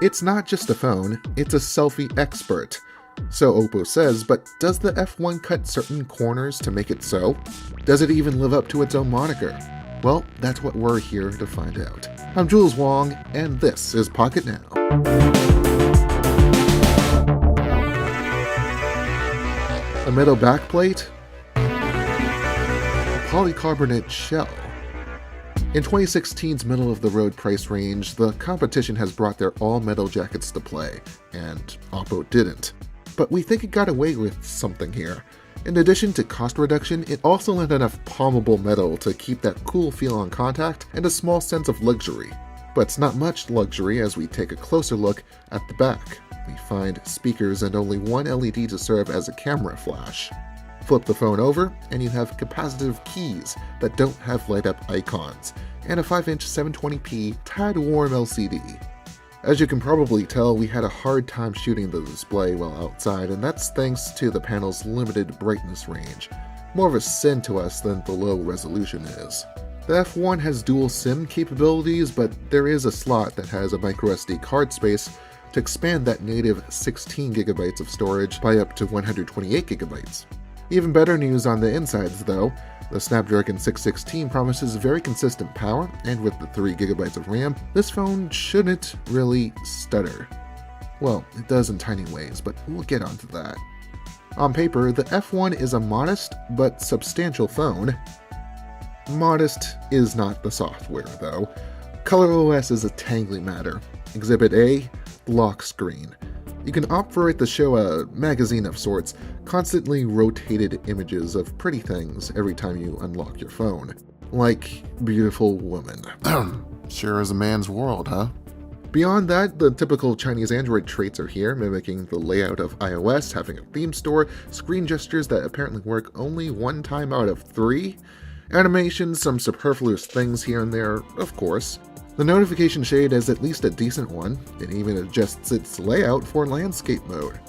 It's not just a phone, it's a selfie expert. So OPPO says, but does the F1 cut certain corners to make it so? Does it even live up to its own moniker? Well, that's what we're here to find out. I'm Jules Wong, and this is Pocketnow. A metal backplate? A polycarbonate shell? In 2016's middle-of-the-road price range, the competition has brought their all-metal jackets to play, and OPPO didn't. But we think it got away with something here. In addition to cost reduction, it also lent enough palmable metal to keep that cool feel on contact and a small sense of luxury. But it's not much luxury as we take a closer look at the back. We find speakers and only one LED to serve as a camera flash. Flip the phone over, and you have capacitive keys that don't have light-up icons, and a 5-inch 720p tad-warm LCD. As you can probably tell, we had a hard time shooting the display while outside, and that's thanks to the panel's limited brightness range. More of a sin to us than the low resolution is. The F1 has dual SIM capabilities, but there is a slot that has a microSD card space to expand that native 16GB of storage by up to 128GB. Even better news on the insides though. The Snapdragon 616 promises very consistent power, and with the 3GB of RAM, this phone shouldn't really stutter. Well, it does in tiny ways, but we'll get onto that. On paper, the F1 is a modest but substantial phone. Modest is not the software though. ColorOS is a tangly matter. Exhibit A, lock screen. You can opt for it to show a magazine of sorts, constantly rotated images of pretty things every time you unlock your phone. Like beautiful woman. Sure is a man's world, huh? Beyond that, the typical Chinese Android traits are here, mimicking the layout of iOS, having a theme store, screen gestures that apparently work only one time out of 3, animations, some superfluous things here and there, of course. The notification shade is at least a decent one, it even adjusts its layout for landscape mode.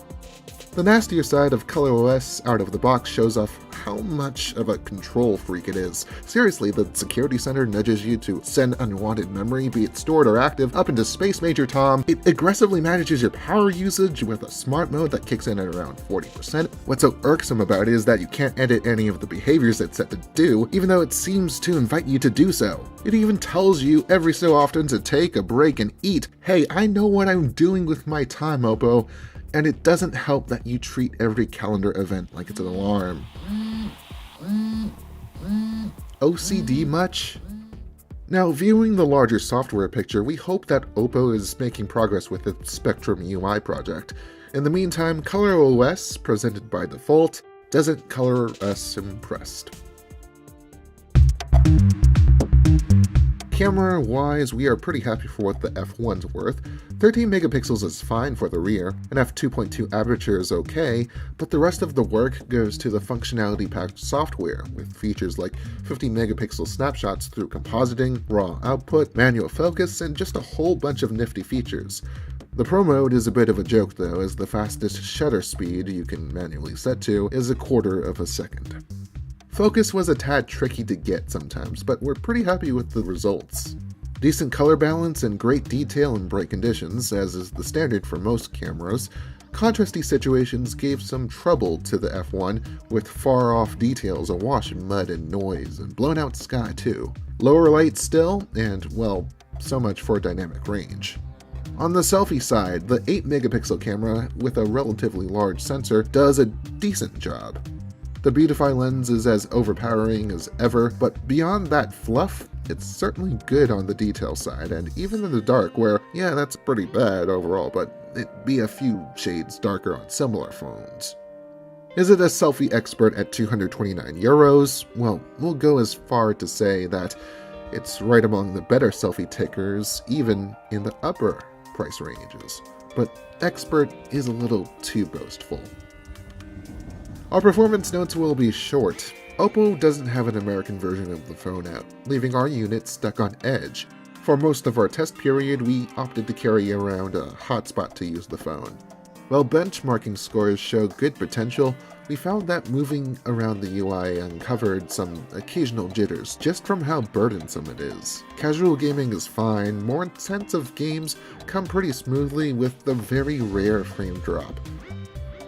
The nastier side of ColorOS out of the box shows off how much of a control freak it is. Seriously, the security center nudges you to send unwanted memory, be it stored or active, up into space, Major Tom. It aggressively manages your power usage with a smart mode that kicks in at around 40%. What's so irksome about it is that you can't edit any of the behaviors it's set to do, even though it seems to invite you to do so. It even tells you every so often to take a break and eat. Hey, I know what I'm doing with my time, OPPO. And it doesn't help that you treat every calendar event like it's an alarm. OCD much? Now, viewing the larger software picture, we hope that OPPO is making progress with its Spectrum UI project. In the meantime, ColorOS, presented by default, doesn't color us impressed. Camera-wise, we are pretty happy for what the F1's worth. 13 megapixels is fine for the rear, an f2.2 aperture is okay, but the rest of the work goes to the functionality-packed software, with features like 50 megapixel snapshots through compositing, raw output, manual focus, and just a whole bunch of nifty features. The Pro mode is a bit of a joke though, as the fastest shutter speed you can manually set to is 1/4 of a second. Focus was a tad tricky to get sometimes, but we're pretty happy with the results. Decent color balance and great detail in bright conditions, as is the standard for most cameras. Contrasty situations gave some trouble to the F1, with far-off details awash in mud and noise, and blown-out sky too. Lower light still, and well, so much for dynamic range. On the selfie side, the 8 megapixel camera, with a relatively large sensor, does a decent job. The Beautify lens is as overpowering as ever, but beyond that fluff, it's certainly good on the detail side, and even in the dark where, yeah, that's pretty bad overall, but it'd be a few shades darker on similar phones. Is it a selfie expert at €229? Well, we'll go as far to say that it's right among the better selfie takers, even in the upper price ranges. But expert is a little too boastful. Our performance notes will be short. OPPO doesn't have an American version of the phone out, leaving our unit stuck on edge. For most of our test period, we opted to carry around a hotspot to use the phone. While benchmarking scores show good potential, we found that moving around the UI uncovered some occasional jitters just from how burdensome it is. Casual gaming is fine, more intensive games come pretty smoothly with the very rare frame drop.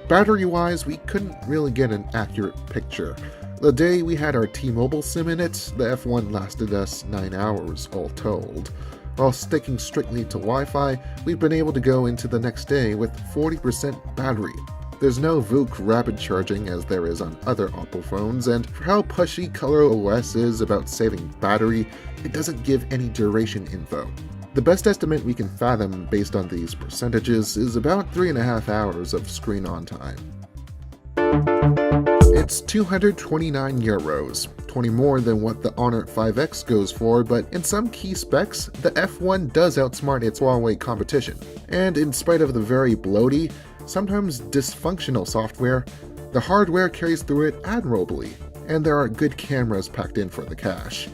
Battery-wise, we couldn't really get an accurate picture. The day we had our T-Mobile SIM in it, the F1 lasted us 9 hours all told. While sticking strictly to Wi-Fi, we've been able to go into the next day with 40% battery. There's no VOOC rapid charging as there is on other OPPO phones, and for how pushy ColorOS is about saving battery, it doesn't give any duration info. The best estimate we can fathom based on these percentages is about 3.5 hours of screen on time. It's €229, 20 more than what the Honor 5X goes for, but in some key specs, the F1 does outsmart its Huawei competition. And in spite of the very bloaty, sometimes dysfunctional software, the hardware carries through it admirably, and there are good cameras packed in for the cash.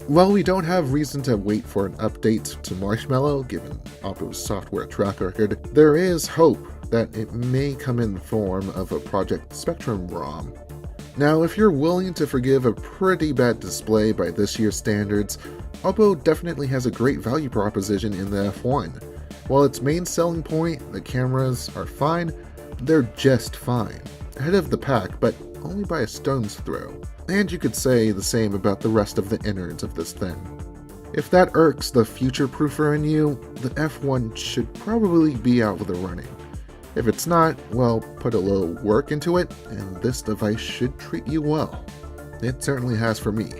While we don't have reason to wait for an update to Marshmallow, given OPPO's software track record, there is hope that it may come in the form of a Project Spectrum ROM. Now, if you're willing to forgive a pretty bad display by this year's standards, OPPO definitely has a great value proposition in the F1. While its main selling point, the cameras, are fine, they're just fine. Ahead of the pack, but only by a stone's throw. And you could say the same about the rest of the innards of this thing. If that irks the future-proofer in you, the F1 should probably be out of the running. If it's not, well, put a little work into it, and this device should treat you well. It certainly has for me.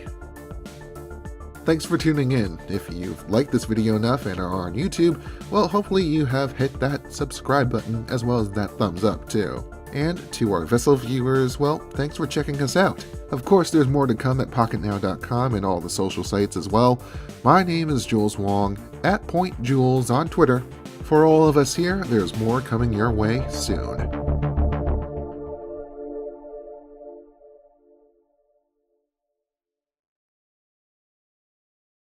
Thanks for tuning in. If you've liked this video enough and are on YouTube, well, hopefully you have hit that subscribe button as well as that thumbs up too. And to our Vessel viewers, well, thanks for checking us out. Of course, there's more to come at Pocketnow.com and all the social sites as well. My name is Jules Wong, @PointJules on Twitter. For all of us here, there's more coming your way soon.